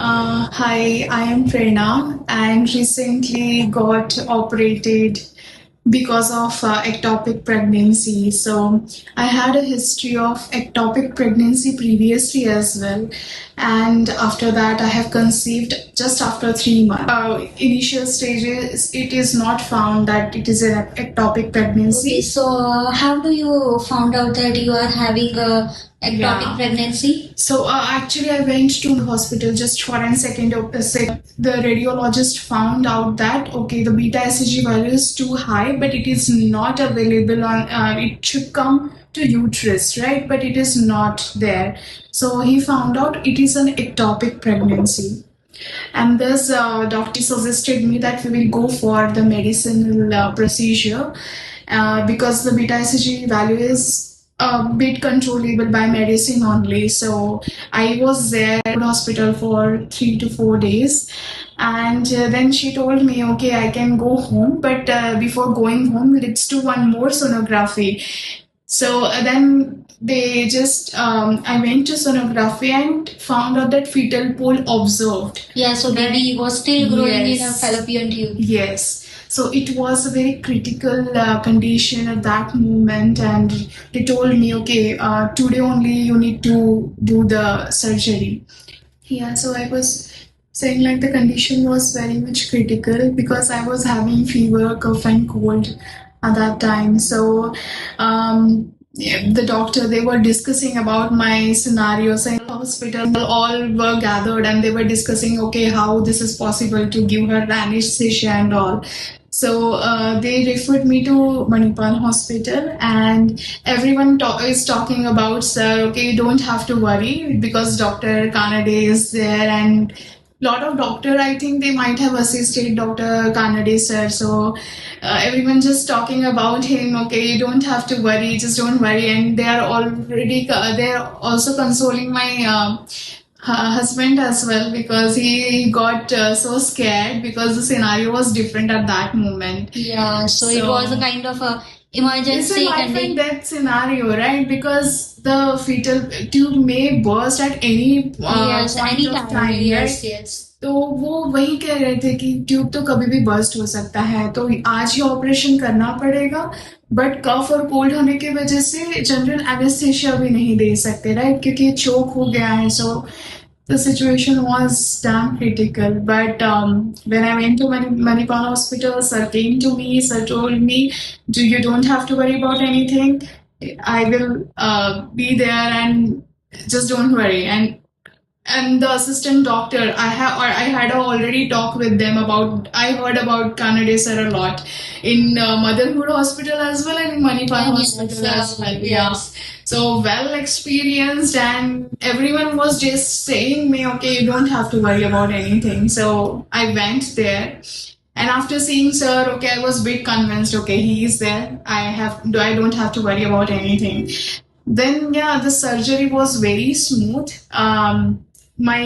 Hi, I am Prerna and recently got operated because of ectopic pregnancy. So I had a history of ectopic pregnancy previously as well, and after that I have conceived just after 3 months. Initial stages, it is not found that it is an ectopic pregnancy. Okay, so how do you found out that you are having a ectopic pregnancy? So actually, I went to the hospital just for a second. The radiologist found out that okay, the beta HCG value is too high, but it is not available on. It should come to uterus, right? But it is not there. So he found out it is an ectopic pregnancy. And this doctor suggested me that we will go for the medicinal procedure because the beta HCG value is a bit controllable by medicine only. So I was there at the hospital for 3 to 4 days. And then she told me, okay, I can go home, but before going home, let's do one more sonography. So then they just, I went to sonography and found out that fetal pole observed. Yeah, so baby was still growing in a Yes. fallopian tube. Yes. So it was a very critical condition at that moment, and they told me, okay, today only you need to do the surgery. Yeah, so I was saying like the condition was very much critical because I was having fever, cough, and cold at that time. So yeah, the doctor, they were discussing about my scenarios in the hospital. All were gathered and they were discussing, okay, how this is possible to give her anesthesia and all. So they referred me to Manipal Hospital, and everyone is talking about, sir, okay, you don't have to worry because Dr. Kanade is there, and lot of doctor, I think they might have assisted Dr. Kanade sir. So everyone just talking about him. Okay, you don't have to worry, just don't worry. And they are already they're also consoling my husband as well because he got so scared because the scenario was different at that moment. Yeah, so it was a kind of a emergency. It's a life and death scenario, right? Because the fetal tube may burst at any yes, point any of time. time, Yes, right? yes. तो वो वही कह रहे थे कि tube तो कभी भी बर्स्ट हो सकता है, तो आज ही ऑपरेशन करना पड़ेगा, बट कफ और कोल्ड होने की वजह से जनरल एनेस्थेशिया भी नहीं दे सकते, राइट? क्योंकि चोक हो गया है. सो the situation was damn critical. But when I went to Manipal Hospital, sir came to me, sir told me, you don't have to worry about anything. I will be there and just don't worry. And the assistant doctor, I had already talked with them about, I heard about Kanade sir a lot in Motherhood Hospital as well and in Manipal Hospital as well. Yeah. So well experienced, and everyone was just saying me, okay, you don't have to worry about anything. So I went there. And after seeing sir, okay, I was a bit convinced, okay, he is there. I don't have to worry about anything. Then yeah, the surgery was very smooth. My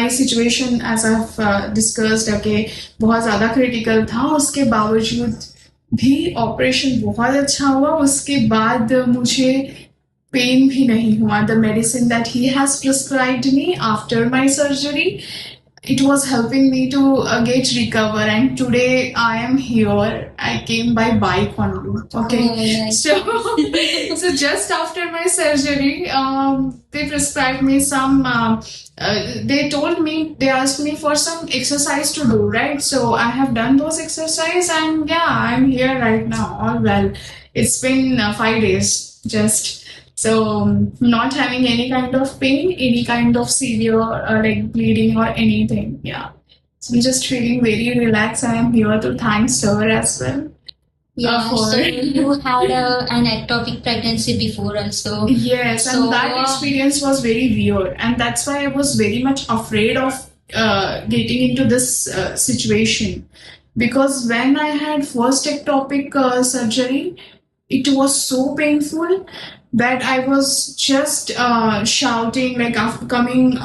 situation as I've discussed, okay, बहुत ज़्यादा critical था. उसके बावजूद भी operation बहुत अच्छा हुआ. उसके बाद मुझे पेन भी नहीं हुआ. The medicine that he has prescribed me after my surgery, it was helping me to get recover, and today I am here. I came by bike only. Okay. Oh, nice. So just after my surgery, they prescribed me some they asked me for some exercise to do, right? So I have done those exercise, and yeah, I'm here right now, all well. It's been 5 days just. So not having any kind of pain, any kind of severe like bleeding or anything. Yeah. So I'm just feeling very relaxed. I am here to thank sir as well. Yeah, so you had an ectopic pregnancy before also. Yes, So, and that experience was very weird, and that's why I was very much afraid of getting into this situation, because when I had first ectopic surgery, it was so painful that I was just shouting like after coming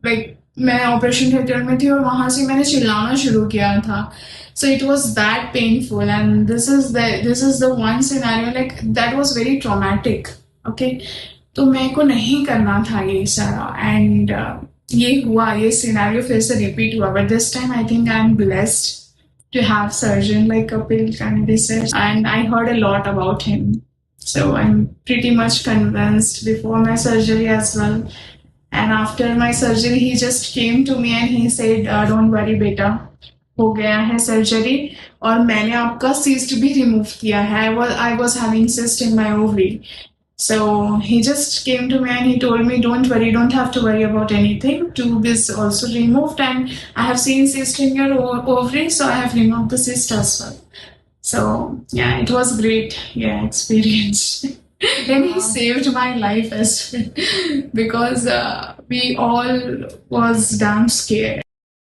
like मैं operation theatre में थी और वहां से मैंने चिल्लाना शुरू किया था. So it was that painful, and this is the one scenario like that was very traumatic. Okay, तो मेरे को नहीं करना था ये सारा, and ये हुआ, ये सिनेरियो फिर से रिपीट हुआ, but this time I think I'm blessed to have surgeon like Kapil Kennedy said, and I heard a lot about him. So I'm pretty much convinced before my surgery as well. And after my surgery, he just came to me and he said, "Don't worry, beta, हो गया है surgery और मैंने आपका cyst भी remove किया है." I was having cyst in my ovary. So he just came to me and he told me, "Don't worry, don't have to worry about anything. Tube is also removed, and I have seen cyst in your ovary, so I have removed the cyst as well." So yeah, it was great, yeah, experience. And he saved my life as well because we all was damn scared.